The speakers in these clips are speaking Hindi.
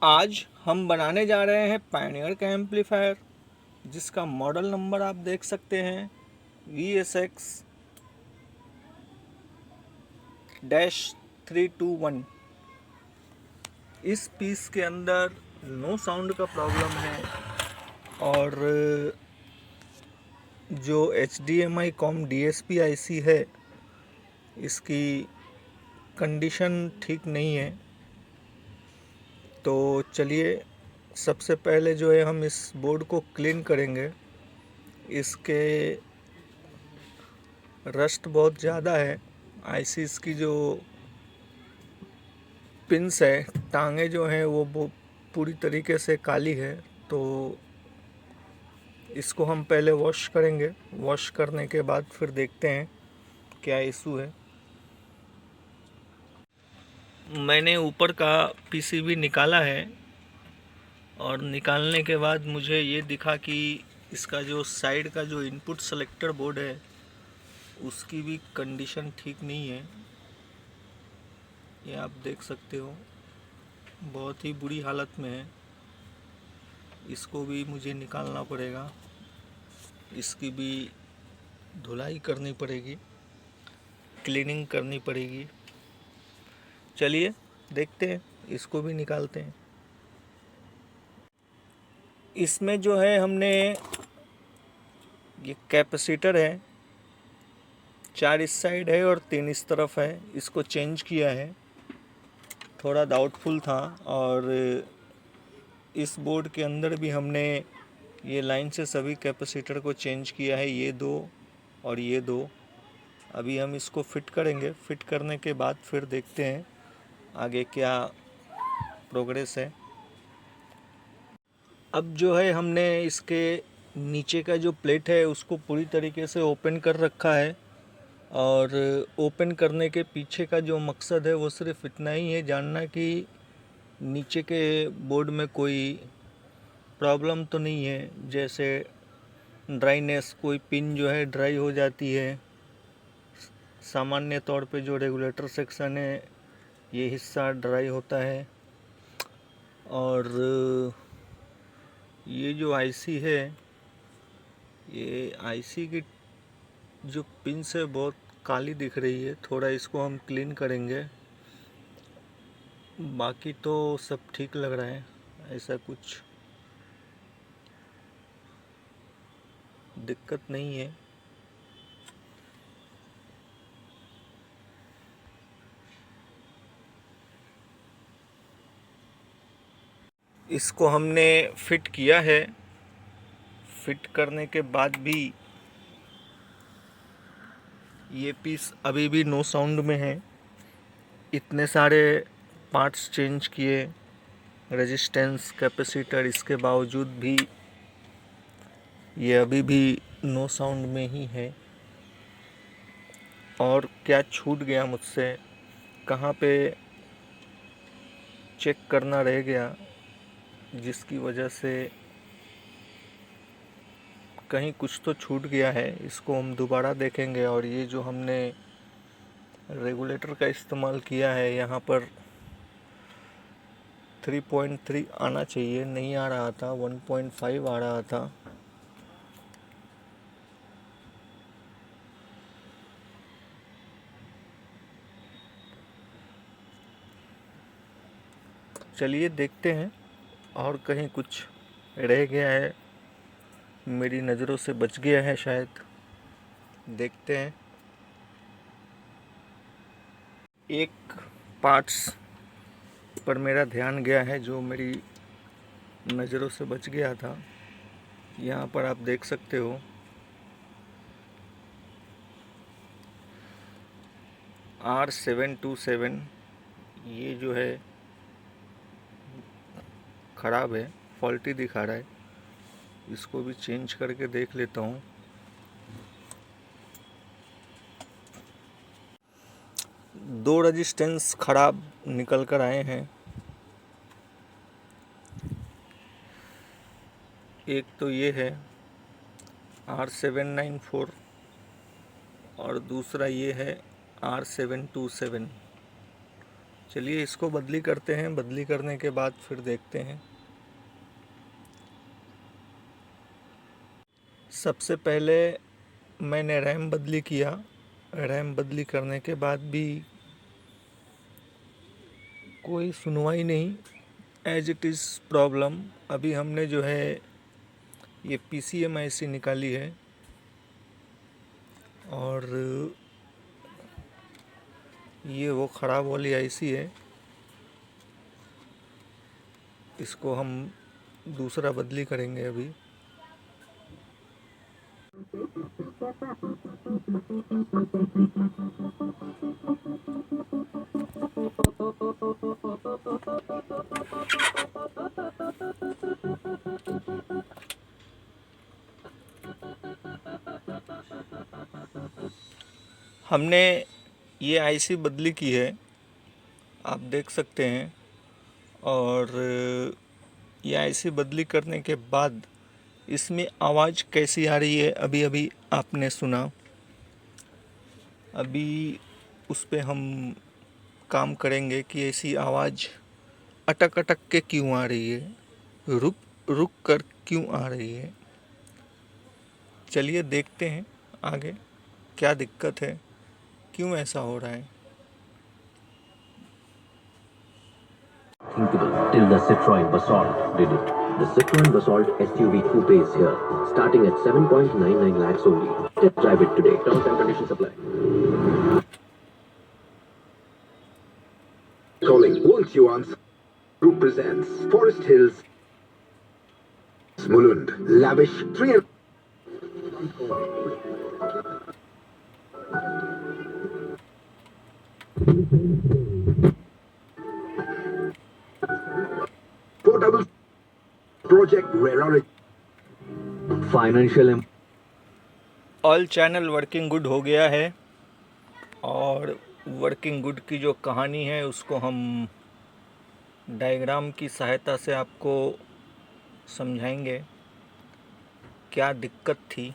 आज हम बनाने जा रहे हैं पायनियर का एम्पलीफायर, जिसका मॉडल नंबर आप देख सकते हैं VSX-321। इस पीस के अंदर नो साउंड का प्रॉब्लम है और जो HDMI कॉम DSP IC है, इसकी कंडीशन ठीक नहीं है। तो चलिए, सबसे पहले जो है हम इस बोर्ड को क्लीन करेंगे। इसके रस्ट बहुत ज़्यादा है। आईसीस की जो पिंस है, टांगे जो हैं वो पूरी तरीके से काली है। तो इसको हम पहले वॉश करेंगे। वॉश करने के बाद फिर देखते हैं क्या इशू है। मैंने ऊपर का पीसीबी निकाला है और निकालने के बाद मुझे ये दिखा कि इसका जो साइड का जो इनपुट सेलेक्टर बोर्ड है, उसकी भी कंडीशन ठीक नहीं है। ये आप देख सकते हो, बहुत ही बुरी हालत में है। इसको भी मुझे निकालना पड़ेगा, इसकी भी धुलाई करनी पड़ेगी, क्लीनिंग करनी पड़ेगी। चलिए देखते हैं, इसको भी निकालते हैं। इसमें जो है हमने ये कैपेसिटर है, 4 इस साइड है और 3 इस तरफ है, इसको चेंज किया है। थोड़ा डाउटफुल था। और इस बोर्ड के अंदर भी हमने ये लाइन से सभी कैपेसिटर को चेंज किया है, ये 2 और ये 2। अभी हम इसको फिट करेंगे। फिट करने के बाद फिर देखते हैं आगे क्या प्रोग्रेस है। अब जो है हमने इसके नीचे का जो प्लेट है उसको पूरी तरीके से ओपन कर रखा है। और ओपन करने के पीछे का जो मकसद है वो सिर्फ इतना ही है, जानना कि नीचे के बोर्ड में कोई प्रॉब्लम तो नहीं है। जैसे ड्राइनेस, कोई पिन जो है ड्राई हो जाती है। सामान्य तौर पे जो रेगुलेटर सेक्शन है, ये हिस्सा ड्राई होता है। और ये जो आईसी है, ये आईसी की जो पिंस है बहुत काली दिख रही है। थोड़ा इसको हम क्लीन करेंगे। बाकी तो सब ठीक लग रहा है, ऐसा कुछ दिक्कत नहीं है। इसको हमने फिट किया है। फिट करने के बाद भी ये पीस अभी भी नो साउंड में है। इतने सारे पार्ट्स चेंज किए, रेजिस्टेंस, कैपेसिटर, इसके बावजूद भी ये अभी भी नो साउंड में ही है। और क्या छूट गया मुझसे, कहाँ पे चेक करना रह गया, जिसकी वजह से कहीं कुछ तो छूट गया है। इसको हम दोबारा देखेंगे। और ये जो हमने रेगुलेटर का इस्तेमाल किया है, यहाँ पर 3.3 आना चाहिए, नहीं आ रहा था, 1.5 आ रहा था। चलिए देखते हैं, और कहीं कुछ रह गया है, मेरी नज़रों से बच गया है शायद। देखते हैं। एक पार्ट्स पर मेरा ध्यान गया है जो मेरी नज़रों से बच गया था। यहाँ पर आप देख सकते हो, R727, ये जो है ख़राब है, फॉल्टी दिखा रहा है। इसको भी चेंज करके देख लेता हूँ। दो रेजिस्टेंस ख़राब निकल कर आए हैं। एक तो ये है R794 और दूसरा ये है R727। चलिए इसको बदली करते हैं, बदली करने के बाद फिर देखते हैं। सबसे पहले मैंने रैम बदली किया। रैम बदली करने के बाद भी कोई सुनवाई नहीं, एज इट इज़ प्रॉब्लम। अभी हमने जो है ये PCM IC निकाली है और ये वो ख़राब वाली IC है। इसको हम दूसरा बदली करेंगे अभी। हमने ये IC बदली की है, आप देख सकते हैं। और ये IC बदली करने के बाद इसमें आवाज़ कैसी आ रही है अभी अभी आपने सुना। अभी उस पे हम काम करेंगे कि ऐसी आवाज़ अटक अटक के क्यों आ रही है, रुक रुक कर क्यों आ रही है। चलिए देखते हैं आगे क्या दिक्कत है, क्यों ऐसा हो रहा है। Till the Citroën Basalt did it. The Citroën Basalt SUV Coupe is here, starting at 7.99 lakhs only. Test drive it today. Terms and conditions apply. Calling Wolf Yuan's Group presents Forest Hills Smulund lavish 3 portable project rarity Financial all channel working good हो गया है और वर्किंग गुड की जो कहानी है उसको हम डायग्राम की सहायता से आपको समझाएंगे क्या दिक्कत थी।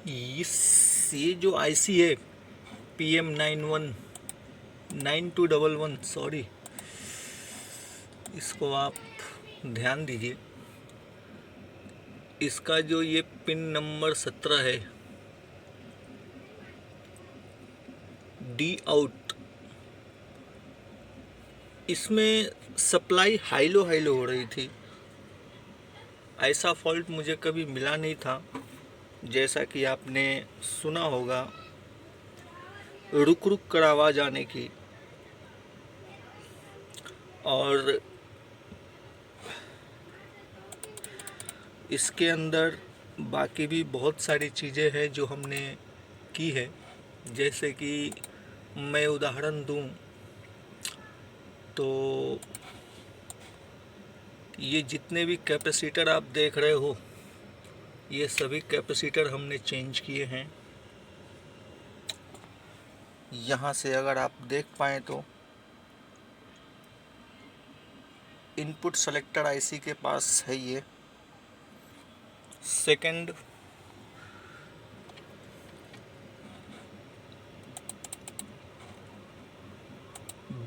ये जो IC है PM9211 सॉरी, इसको आप ध्यान दीजिए। इसका जो ये पिन नंबर 17 है, D आउट, इसमें सप्लाई हाइलो हो रही थी। ऐसा फॉल्ट मुझे कभी मिला नहीं था। जैसा कि आपने सुना होगा रुक रुक कर आवाज़ आने की, और इसके अंदर बाकी भी बहुत सारी चीज़ें हैं जो हमने की है। जैसे कि मैं उदाहरण दूं तो ये जितने भी कैपेसिटर आप देख रहे हो, ये सभी कैपेसिटर हमने चेंज किए हैं। यहाँ से अगर आप देख पाएँ तो इनपुट सेलेक्टर IC के पास है ये। सेकंड,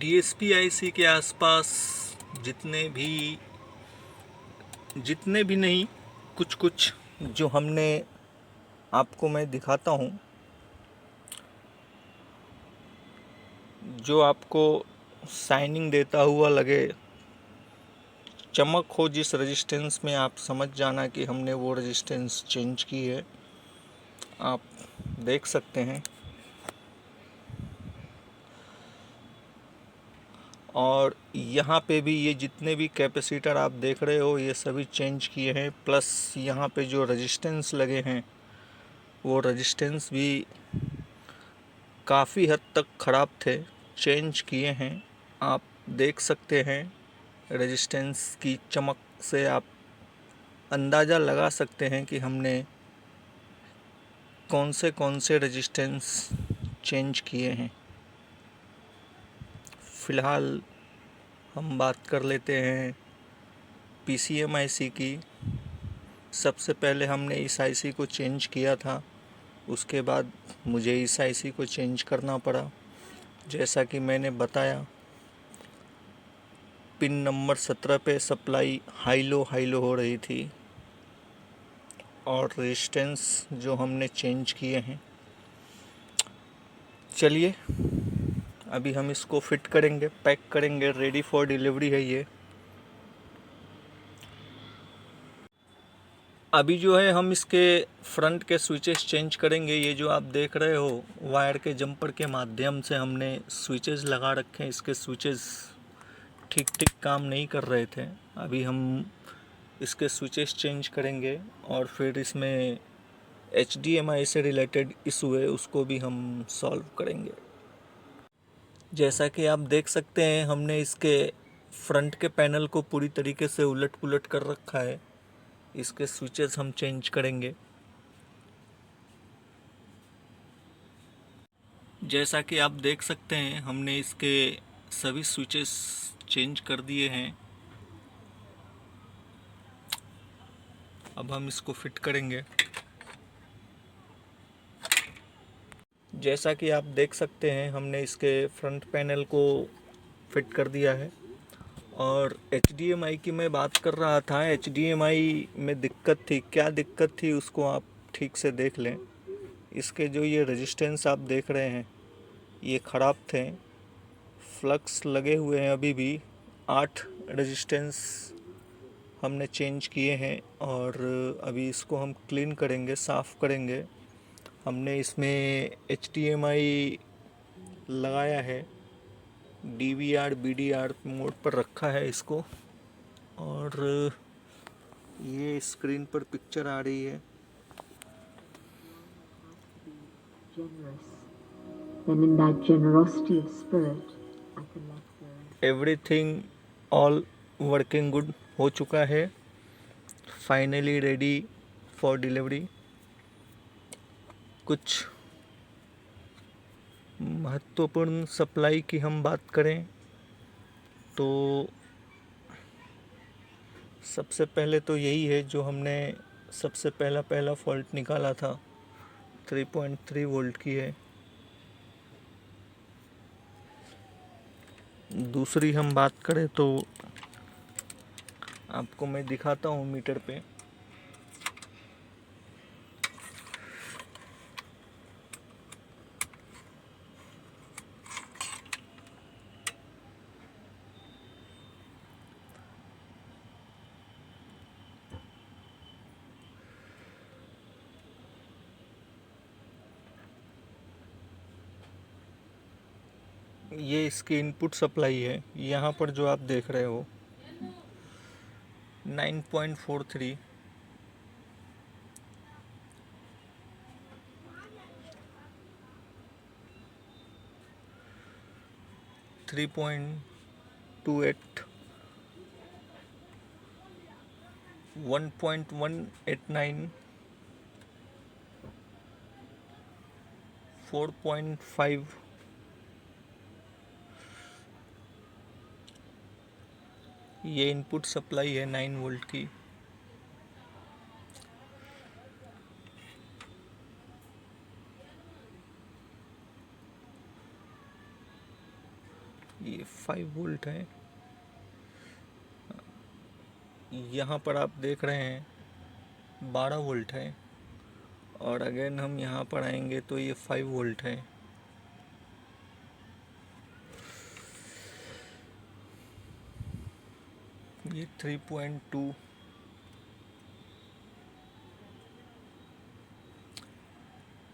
DSP IC के आसपास जितने भी नहीं, कुछ जो हमने आपको मैं दिखाता हूँ, जो आपको शाइनिंग देता हुआ लगे, चमक हो जिस रेजिस्टेंस में, आप समझ जाना कि हमने वो रेजिस्टेंस चेंज की है। आप देख सकते हैं। और यहाँ पे भी ये जितने भी कैपेसिटर आप देख रहे हो ये सभी चेंज किए हैं। प्लस यहाँ पे जो रेजिस्टेंस लगे हैं वो रेजिस्टेंस भी काफ़ी हद तक ख़राब थे, चेंज किए हैं। आप देख सकते हैं रेजिस्टेंस की चमक से आप अंदाज़ा लगा सकते हैं कि हमने कौन से रेजिस्टेंस चेंज किए हैं। फ़िलहाल हम बात कर लेते हैं PCM IC की। सबसे पहले हमने इस IC को चेंज किया था उसके बाद मुझे इस आईसी को चेंज करना पड़ा। जैसा कि मैंने बताया, पिन नंबर 17 पे सप्लाई हाई लो हो रही थी और रेजिस्टेंस जो हमने चेंज किए हैं। चलिए अभी हम इसको फिट करेंगे, पैक करेंगे, रेडी फॉर डिलीवरी है ये। अभी जो है हम इसके फ्रंट के स्विचेस चेंज करेंगे। ये जो आप देख रहे हो, वायर के जंपर के माध्यम से हमने स्विचेस लगा रखे हैं। इसके स्विचेस ठीक ठीक काम नहीं कर रहे थे। अभी हम इसके स्विचेस चेंज करेंगे और फिर इसमें HDMI से रिलेटेड इशू है, उसको भी हम सॉल्व करेंगे। जैसा कि आप देख सकते हैं, हमने इसके फ्रंट के पैनल को पूरी तरीके से उलट पुलट कर रखा है। इसके स्विचेस हम चेंज करेंगे। जैसा कि आप देख सकते हैं, हमने इसके सभी स्विचेस चेंज कर दिए हैं। अब हम इसको फिट करेंगे। जैसा कि आप देख सकते हैं, हमने इसके फ्रंट पैनल को फिट कर दिया है। और HDMI की मैं बात कर रहा था, HDMI में दिक्कत थी। क्या दिक्कत थी उसको आप ठीक से देख लें। इसके जो ये रेजिस्टेंस आप देख रहे हैं, ये ख़राब थे, फ्लक्स लगे हुए हैं। अभी भी 8 रेजिस्टेंस हमने चेंज किए हैं और अभी इसको हम क्लीन करेंगे, साफ़ करेंगे। हमने इसमें HDMI लगाया है, DVR BDR मोड पर रखा है इसको, और ये स्क्रीन पर पिक्चर आ रही है। Generous. Then in that generosity of spirit, I can let go. Everything all working good हो चुका है, फाइनली रेडी फॉर डिलीवरी। कुछ महत्वपूर्ण सप्लाई की हम बात करें तो सबसे पहले तो यही है जो हमने सबसे पहला फॉल्ट निकाला था, 3.3 वोल्ट की है। दूसरी हम बात करें तो आपको मैं दिखाता हूँ मीटर पे। ये इसकी इनपुट सप्लाई है। यहाँ पर जो आप देख रहे हो 9.43, थ्री पॉइंट टू एट, 1.189, 4.5, ये इनपुट सप्लाई है 9 वोल्ट की। ये 5 वोल्ट है। यहाँ पर आप देख रहे हैं 12 वोल्ट है, और अगेन हम यहाँ पर आएंगे तो ये 5 वोल्ट है। ये 3.2,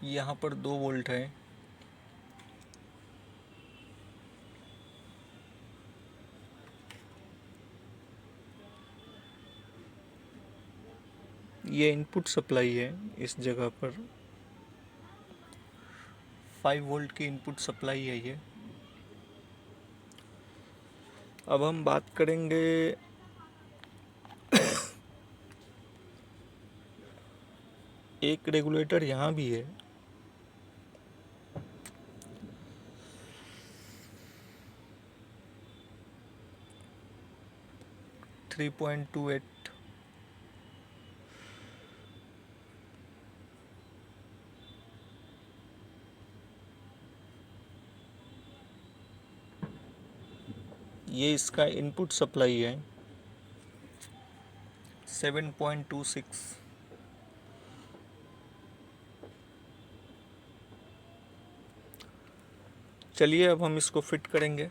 यहाँ पर 2 वोल्ट है। ये इनपुट सप्लाई है, इस जगह पर 5 वोल्ट की इनपुट सप्लाई है ये। अब हम बात करेंगे एक रेगुलेटर यहाँ भी है, थ्री पॉइंट टू एट, ये इसका इनपुट सप्लाई है 7.26। चलिए अब हम इसको फिट करेंगे।